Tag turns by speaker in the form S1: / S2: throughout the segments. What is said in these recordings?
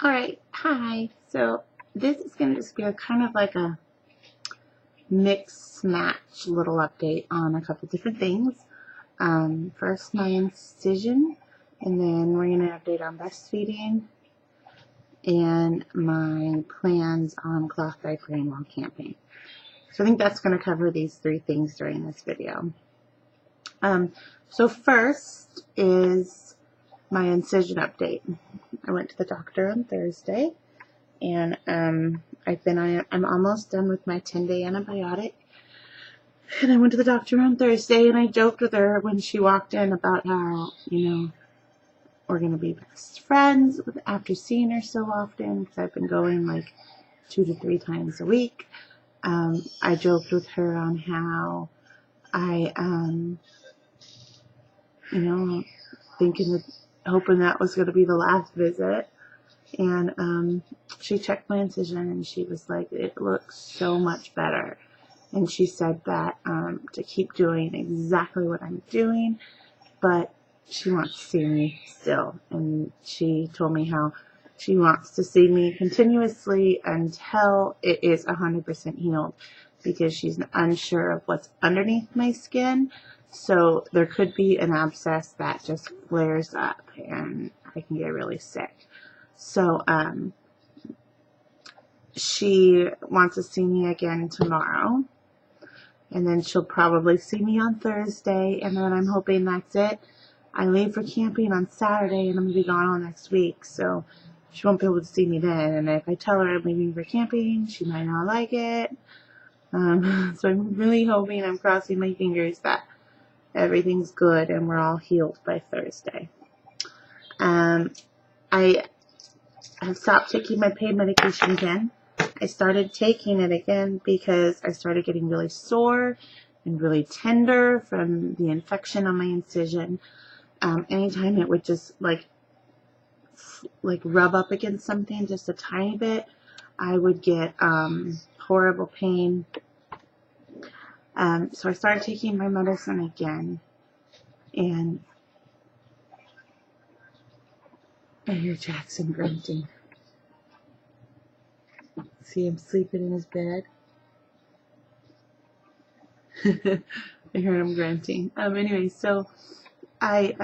S1: Alright, hi. So this is going to just be a kind of like a mix match little update on a couple different things. First my incision, and then we're going to update on breastfeeding and my plans on cloth diapering while camping. So I think that's going to cover these three things during this video. So first is my incision update. I went to the doctor on Thursday, and I'm almost done with my 10-day antibiotic. And I went to the doctor on Thursday, and I joked with her when she walked in about how, we're going to be best friends after seeing her so often, because I've been going like 2 to 3 times a week. I joked with her on how I, hoping that was going to be the last visit. And she checked my incision, and she was like, it looks so much better. And she said that to keep doing exactly what I'm doing, but she wants to see me still. And she told me how she wants to see me continuously until it is 100% healed, because she's unsure of what's underneath my skin. So there could be an abscess that just flares up, and I can get really sick. So she wants to see me again tomorrow, and then she'll probably see me on Thursday, and then I'm hoping that's it. I leave for camping on Saturday, and I'm going to be gone all next week, so she won't be able to see me then. And if I tell her I'm leaving for camping, she might not like it. So I'm really hoping, I'm crossing my fingers that everything's good and we're all healed by Thursday. I have stopped taking my pain medication again. I started taking it again because I started getting really sore and really tender from the infection on my incision. Anytime it would just like rub up against something just a tiny bit, I would get horrible pain. So I started taking my medicine again, and I hear Jackson grunting. See him sleeping in his bed. I heard him grunting. Anyway, so I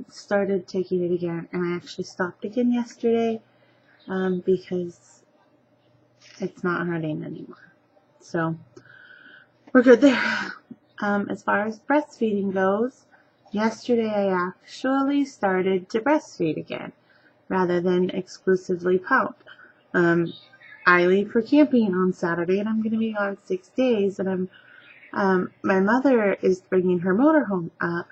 S1: started taking it again, and I actually stopped again yesterday because it's not hurting anymore. So we're good there. As far as breastfeeding goes, yesterday I actually started to breastfeed again rather than exclusively pump. I leave for camping on Saturday, and I'm going to be gone 6 days, and my mother is bringing her motorhome up.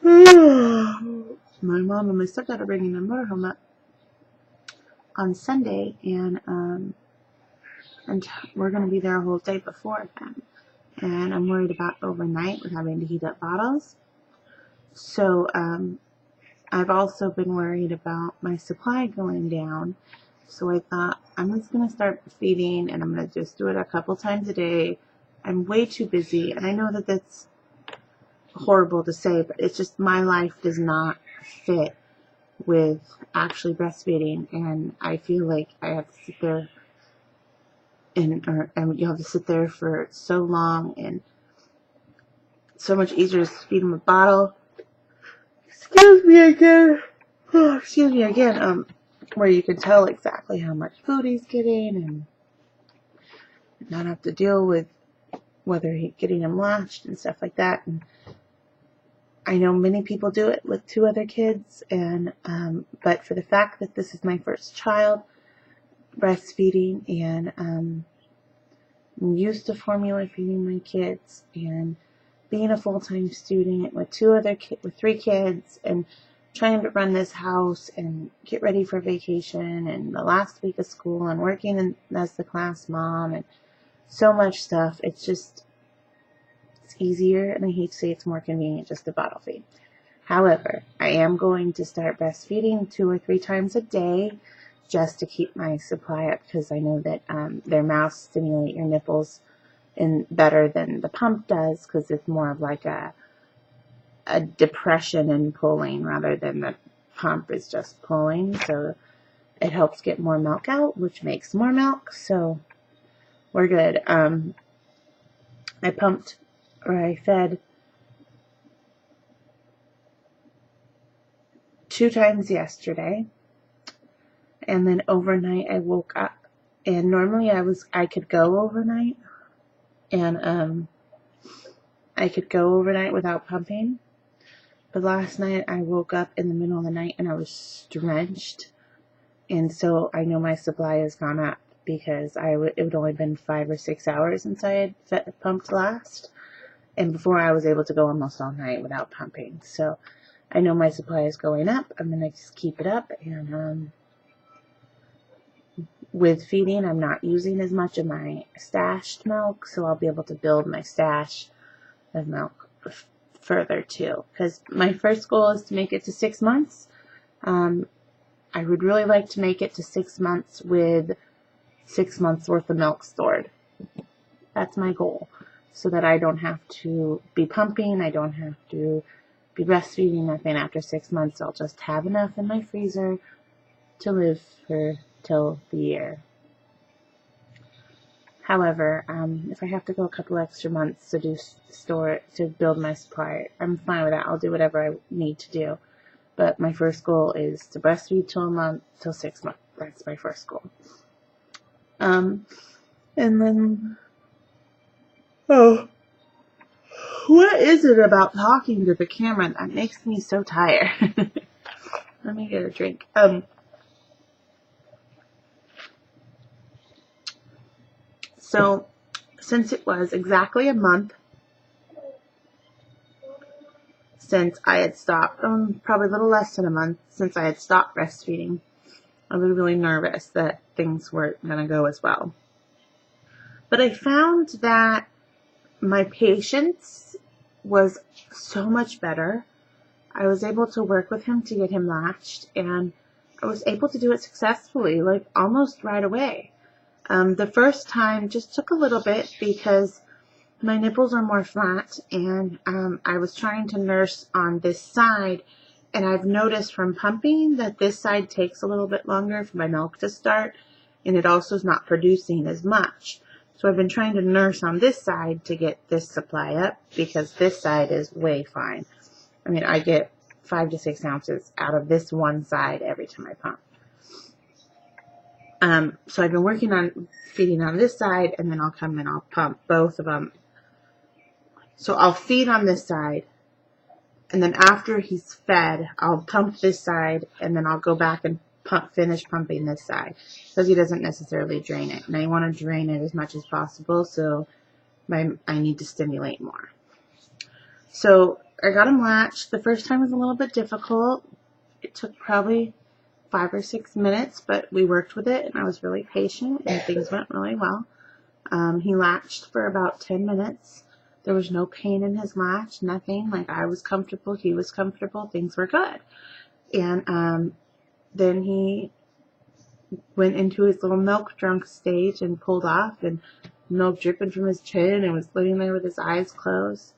S1: My mom and my stepdad are bringing their motorhome up on Sunday, and we're going to be there a whole day before then. And I'm worried about overnight with having to heat up bottles. So I've also been worried about my supply going down. So I thought, I'm just going to start feeding, and I'm going to just do it a couple times a day. I'm way too busy, and I know that that's horrible to say, but it's just my life does not fit with actually breastfeeding, and I feel like I have to sit there and you have to sit there for so long, and so much easier to feed them a bottle. Excuse me again. Where you can tell exactly how much food he's getting, and not have to deal with whether he's getting him latched and stuff like that. And I know many people do it with 2 other kids, and but for the fact that this is my first child breastfeeding, and I'm used to formula feeding my kids, and being a full-time student with 3 kids, and trying to run this house and get ready for vacation and the last week of school, and working as the class mom, and so much stuff. It's easier, and I hate to say it's more convenient just to bottle feed. However, I am going to start breastfeeding 2 or 3 times a day just to keep my supply up, because I know that their mouths stimulate your nipples better than the pump does, because it's more of like a depression and pulling rather than the pump is just pulling, so it helps get more milk out, which makes more milk, so we're good. I fed 2 times yesterday, and then overnight I woke up, and normally I could go overnight, and I could go overnight without pumping, but last night I woke up in the middle of the night and I was drenched, and so I know my supply has gone up because it would only been 5 or 6 hours since I had pumped last, and before I was able to go almost all night without pumping. So I know my supply is going up. I'm gonna just keep it up, and with feeding, I'm not using as much of my stashed milk, so I'll be able to build my stash of milk further too. Because my first goal is to make it to 6 months. I would really like to make it to 6 months with 6 months worth of milk stored. That's my goal, so that I don't have to be pumping, I don't have to be breastfeeding, nothing. After 6 months, I'll just have enough in my freezer to live for till the year. However, if I have to go a couple extra months to build my supply, I'm fine with that. I'll do whatever I need to do. But my first goal is to breastfeed till 6 months. That's my first goal. And then, what is it about talking to the camera that makes me so tired? Let me get a drink. So, since it was exactly a month since I had stopped, probably a little less than a month since I had stopped breastfeeding, I was really nervous that things weren't going to go as well. But I found that my patience was so much better. I was able to work with him to get him latched, and I was able to do it successfully, like almost right away. The first time just took a little bit because my nipples are more flat, and I was trying to nurse on this side, and I've noticed from pumping that this side takes a little bit longer for my milk to start, and it also is not producing as much. So I've been trying to nurse on this side to get this supply up, because this side is way fine. I mean, I get 5 to 6 ounces out of this one side every time I pump. So I've been working on feeding on this side, and then I'll come and I'll pump both of them. So I'll feed on this side, and then after he's fed, I'll pump this side, and then I'll go back and finish pumping this side, because he doesn't necessarily drain it. And I want to drain it as much as possible, so I need to stimulate more. So I got him latched. The first time was a little bit difficult. It took probably 5 or 6 minutes, but we worked with it, and I was really patient, and things went really well. He latched for about 10 minutes. There was no pain in his latch, nothing. Like, I was comfortable, he was comfortable, things were good. And then he went into his little milk drunk stage and pulled off, and milk dripping from his chin, and was living there with his eyes closed.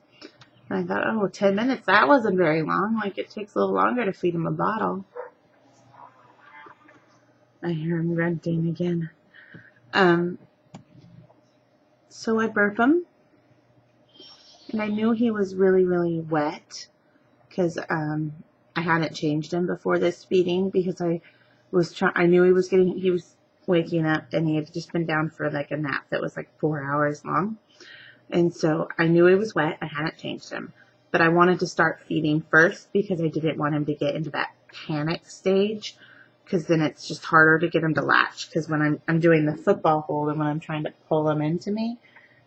S1: And I thought, oh, 10 minutes, that wasn't very long. Like, it takes a little longer to feed him a bottle. I hear him grunting again. So I burp him, and I knew he was really, really wet, because I hadn't changed him before this feeding, because I knew he was waking up, and he had just been down for like a nap that was like 4 hours long, and so I knew he was wet. I hadn't changed him, but I wanted to start feeding first, because I didn't want him to get into that panic stage, because then it's just harder to get him to latch, because when I'm doing the football hold, and when I'm trying to pull him into me,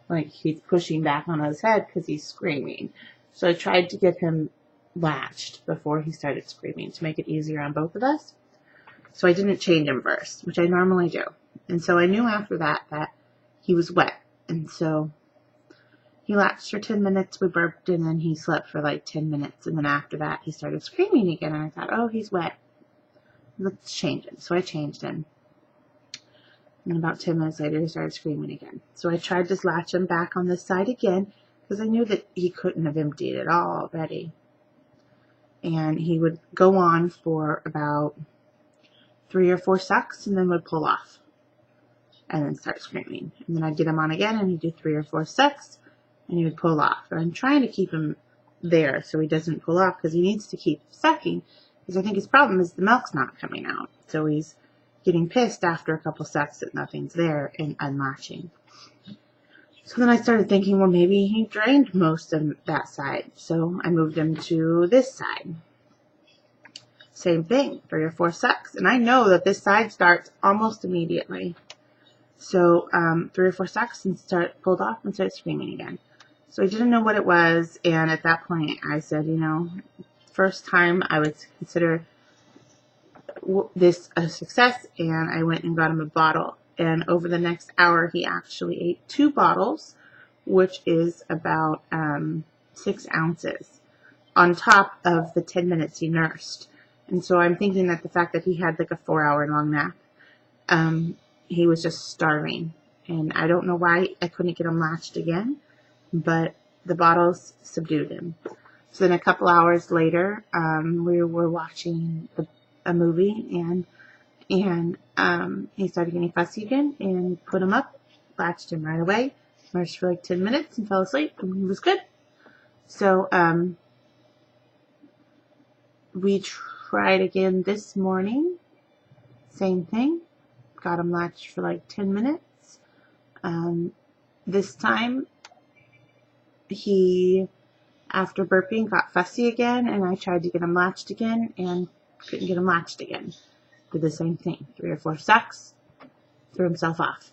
S1: like, he's pushing back on his head because he's screaming. So I tried to get him latched before he started screaming to make it easier on both of us. So I didn't change him first, which I normally do. And so I knew after that he was wet. And so he latched for 10 minutes, we burped, and then he slept for like 10 minutes. And then after that, he started screaming again. And I thought, oh, he's wet. Let's change him. So I changed him. And about 10 minutes later, he started screaming again. So I tried to latch him back on this side again, because I knew that he couldn't have emptied it all already. and he would go on for about 3 or 4 sucks and then would pull off and then start screaming. And then I'd get him on again and he'd do 3 or 4 sucks and he would pull off. And I'm trying to keep him there so he doesn't pull off because he needs to keep sucking, because I think his problem is the milk's not coming out. So he's getting pissed after a couple sucks that nothing's there and unlatching. So then I started thinking, well, maybe he drained most of that side. So I moved him to this side. Same thing, 3 or 4 sucks. And I know that this side starts almost immediately. So 3 or 4 sucks and pulled off and started screaming again. So I didn't know what it was. And at that point I said, you know, first time I would consider this a success. And I went and got him a bottle. And over the next hour, he actually ate 2 bottles, which is about 6 ounces on top of the 10 minutes he nursed. And so I'm thinking that the fact that he had like a 4-hour long nap, he was just starving. And I don't know why I couldn't get him latched again, but the bottles subdued him. So then a couple hours later, we were watching a movie, and he started getting fussy again, and put him up, latched him right away, nursed for like 10 minutes and fell asleep, and he was good. So we tried again this morning, same thing, got him latched for like 10 minutes. This time he, after burping, got fussy again, and I tried to get him latched again and couldn't get him latched again. Did the same thing, 3 or 4 sucks, threw himself off.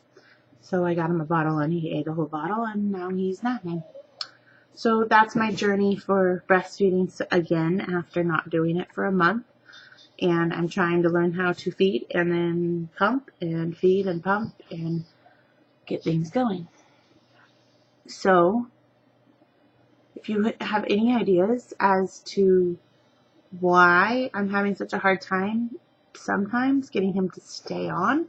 S1: So I got him a bottle and he ate a whole bottle, and now he's napping. So that's my journey for breastfeeding again after not doing it for a month. And I'm trying to learn how to feed and then pump and feed and pump and get things going. So if you have any ideas as to why I'm having such a hard time sometimes getting him to stay on,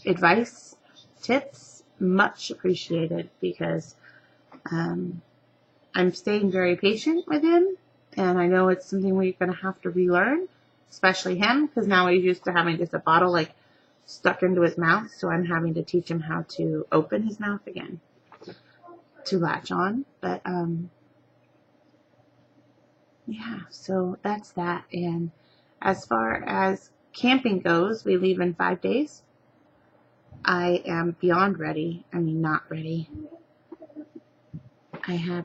S1: advice, tips, much appreciated, because I'm staying very patient with him, and I know it's something we're going to have to relearn, especially him, because now he's used to having just a bottle like stuck into his mouth, so I'm having to teach him how to open his mouth again to latch on. But yeah, so that's that. And as far as camping goes, we leave in 5 days. I am beyond ready. I mean, not ready.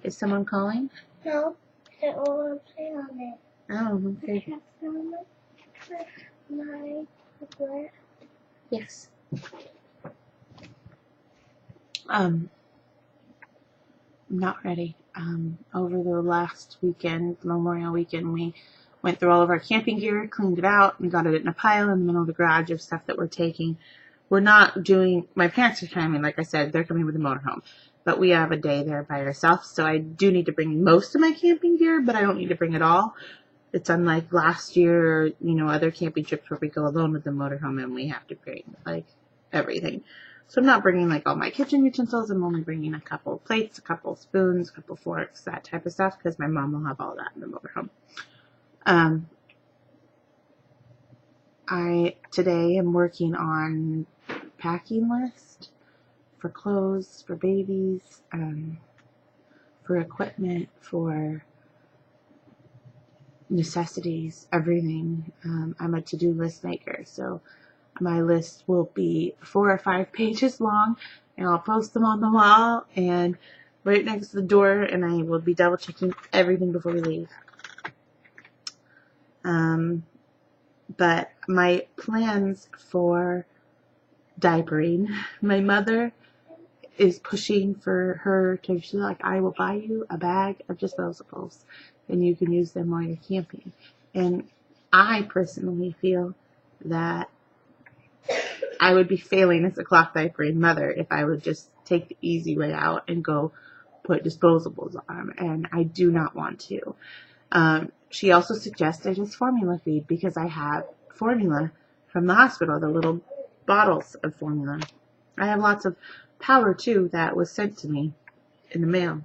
S1: Is someone calling?
S2: No, I don't want to play on it.
S1: Oh, okay.
S2: I have some my tablet.
S1: Yes. I'm not ready. Over the last weekend, Memorial Weekend, we went through all of our camping gear, cleaned it out, and got it in a pile in the middle of the garage of stuff that we're taking. We're not doing, my parents are coming, like I said, they're coming with a motorhome, but we have a day there by ourselves, so I do need to bring most of my camping gear, but I don't need to bring it all. It's unlike last year, other camping trips where we go alone with the motorhome and we have to bring, like, everything. So I'm not bringing, like, all my kitchen utensils. I'm only bringing a couple plates, a couple spoons, a couple forks, that type of stuff, because my mom will have all that in the motorhome. I today am working on packing list for clothes, for babies, for equipment, for necessities, everything. I'm a to-do list maker, so my list will be 4 or 5 pages long, and I'll post them on the wall and right next to the door, and I will be double checking everything before we leave. But my plans for diapering, my mother is pushing for her to, she's like, I will buy you a bag of disposables and you can use them while you're camping. And I personally feel that I would be failing as a cloth diapering mother if I would just take the easy way out and go put disposables on them, and I do not want to. She also suggests I just formula feed, because I have formula from the hospital, the little bottles of formula. I have lots of powder too that was sent to me in the mail.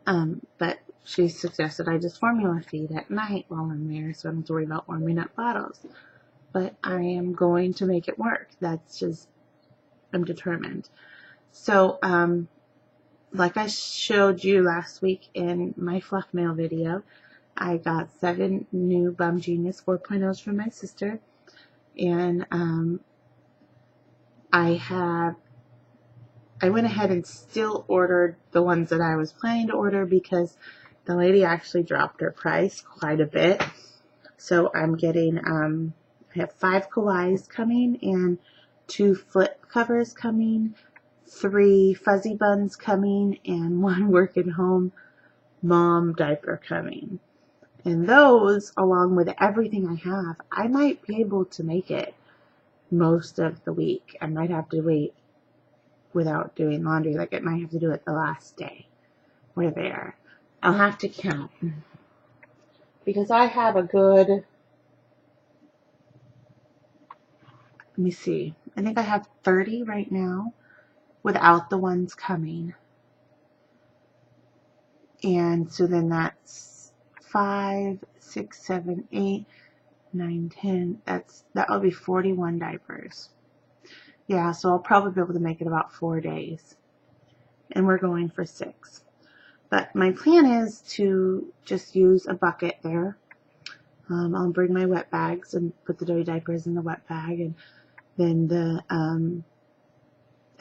S1: But she suggested I just formula feed at night while I'm there, so I don't have to worry about warming up bottles. But I am going to make it work. That's just, I'm determined. So, like I showed you last week in my fluff mail video, I got 7 new Bum Genius 4.0s from my sister. And I went ahead and still ordered the ones that I was planning to order because the lady actually dropped her price quite a bit. So I'm getting, I have 5 Kauais coming and 2 flip covers coming, 3 fuzzy buns coming, and 1 work at home mom diaper coming. And those, along with everything I have, I might be able to make it most of the week. I might have to wait without doing laundry. Like, it might have to do it the last day we're there. I'll have to count. Because I have a good, let me see, I think I have 30 right now without the ones coming. And so then that's 5, 6, 7, 8, 9, 10. That'll be 41 diapers. Yeah, so I'll probably be able to make it about 4 days. And we're going for 6. But my plan is to just use a bucket there. I'll bring my wet bags and put the dirty diapers in the wet bag, and then the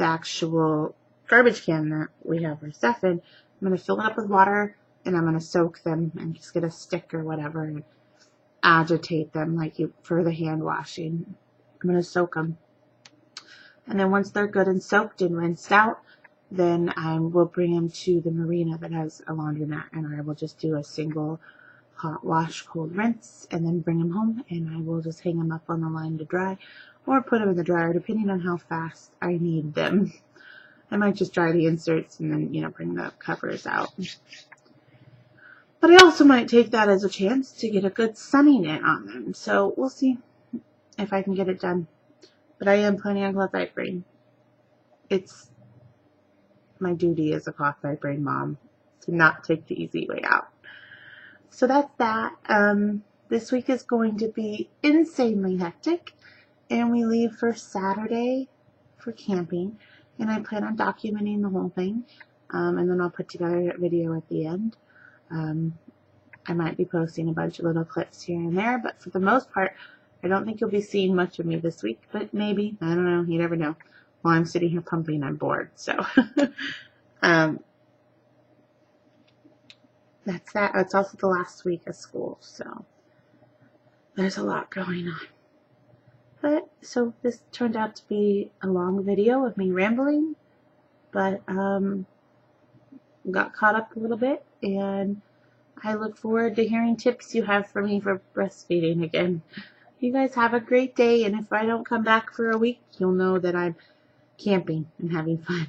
S1: actual garbage can that we have our stuff in, I'm going to fill it up with water, and I'm going to soak them and just get a stick or whatever and agitate them like for the hand washing. I'm going to soak them. And then once they're good and soaked and rinsed out, then I will bring them to the marina that has a laundromat, and I will just do a single hot wash, cold rinse, and then bring them home, and I will just hang them up on the line to dry, or put them in the dryer depending on how fast I need them. I might just dry the inserts and then, bring the covers out. But I also might take that as a chance to get a good sunny knit on them. So we'll see if I can get it done. But I am planning on cloth diapering. It's my duty as a cloth diapering mom to not take the easy way out. So that's that. This week is going to be insanely hectic, and we leave for Saturday for camping, and I plan on documenting the whole thing, and then I'll put together a video at the end. I might be posting a bunch of little clips here and there, but for the most part, I don't think you'll be seeing much of me this week, but maybe. I don't know. You never know. While I'm sitting here pumping, I'm bored. So that's that. It's also the last week of school, so there's a lot going on. But so this turned out to be a long video of me rambling, but got caught up a little bit, and I look forward to hearing tips you have for me for breastfeeding again. You guys have a great day, and if I don't come back for a week, you'll know that I'm camping and having fun.